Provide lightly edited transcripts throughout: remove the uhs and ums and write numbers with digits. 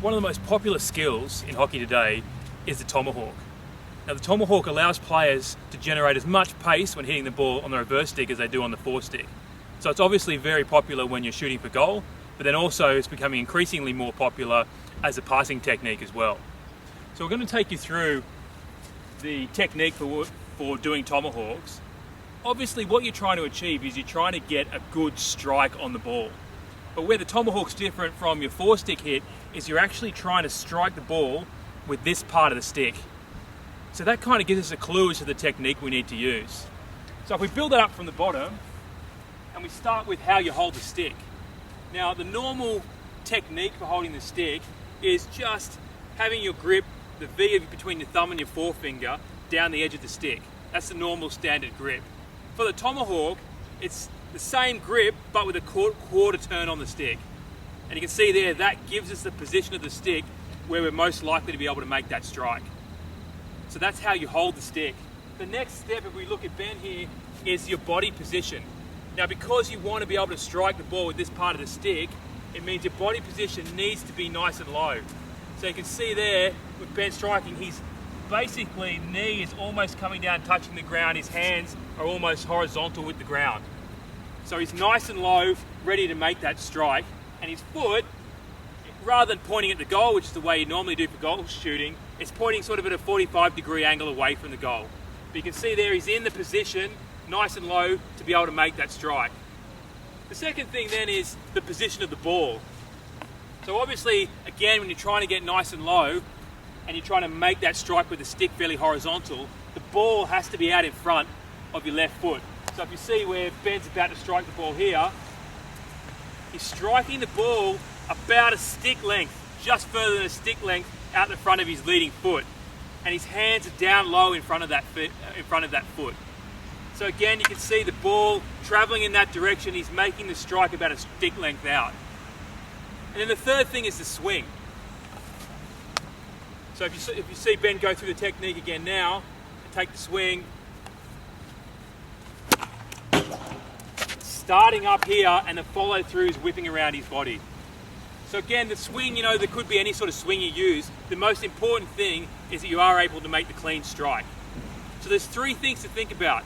one of the most popular skills in hockey today is the Tomahawk. Now the Tomahawk allows players to generate as much pace when hitting the ball on the reverse stick as they do on the forestick. So it's obviously very popular when you're shooting for goal, but then also it's becoming increasingly more popular as a passing technique as well. So we're going to take you through the technique for doing Tomahawks. Obviously what you're trying to achieve is you're trying to get a good strike on the ball. But where the Tomahawk's different from your four-stick hit is you're actually trying to strike the ball with this part of the stick. So that kind of gives us a clue as to the technique we need to use. So if we build it up from the bottom, and we start with how you hold the stick. Now the normal technique for holding the stick is just having your grip, the V between your thumb and your forefinger, down the edge of the stick. That's the normal standard grip. For the Tomahawk, it's the same grip, but with a quarter turn on the stick. And you can see there, that gives us the position of the stick where we're most likely to be able to make that strike. So that's how you hold the stick. The next step, if we look at Ben here, is your body position. Now because you want to be able to strike the ball with this part of the stick, it means your body position needs to be nice and low. So you can see there, with Ben striking, he's basically, knee is almost coming down, touching the ground, his hands are almost horizontal with the ground. So he's nice and low, ready to make that strike, and his foot, rather than pointing at the goal, which is the way you normally do for goal shooting, it's pointing sort of at a 45-degree angle away from the goal. But you can see there he's in the position, nice and low, to be able to make that strike. The second thing then is the position of the ball. So obviously, again, when you're trying to get nice and low, and you're trying to make that strike with the stick fairly horizontal, the ball has to be out in front of your left foot. So if you see where Ben's about to strike the ball here, he's striking the ball about a stick length, just further than a stick length out the front of his leading foot. And his hands are down low in front of that foot. So again, you can see the ball traveling in that direction. He's making the strike about a stick length out. And then the third thing is the swing. So if you see Ben go through the technique again now, take the swing, starting up here, and the follow through is whipping around his body. So again, the swing, there could be any sort of swing you use. The most important thing is that you are able to make the clean strike. So there's three things to think about.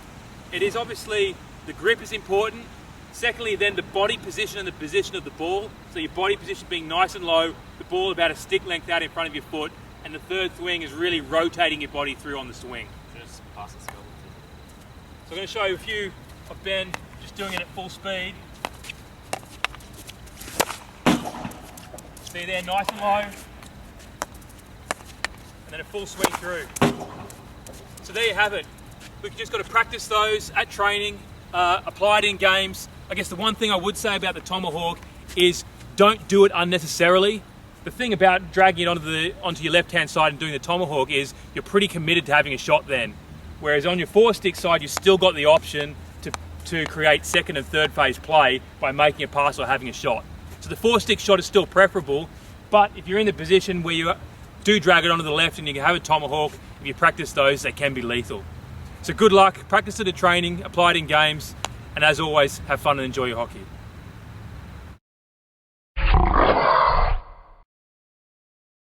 It is obviously the grip is important. Secondly, then the body position and the position of the ball. So your body position being nice and low, the ball about a stick length out in front of your foot, and the third thing is really rotating your body through on the swing. Just pass the skill. So I'm going to show you a few of Ben just doing it at full speed. See there, nice and low, and then a full swing through. So there you have it. We've just got to practice those at training, apply it in games. I guess the one thing I would say about the Tomahawk is don't do it unnecessarily. The thing about dragging it onto your left-hand side and doing the Tomahawk is you're pretty committed to having a shot then. Whereas on your four-stick side, you've still got the option to create second and third phase play by making a pass or having a shot. So the four-stick shot is still preferable, but if you're in the position where you do drag it onto the left and you can have a Tomahawk, if you practice those, they can be lethal. So good luck, practice it at training, apply it in games, and as always, have fun and enjoy your hockey.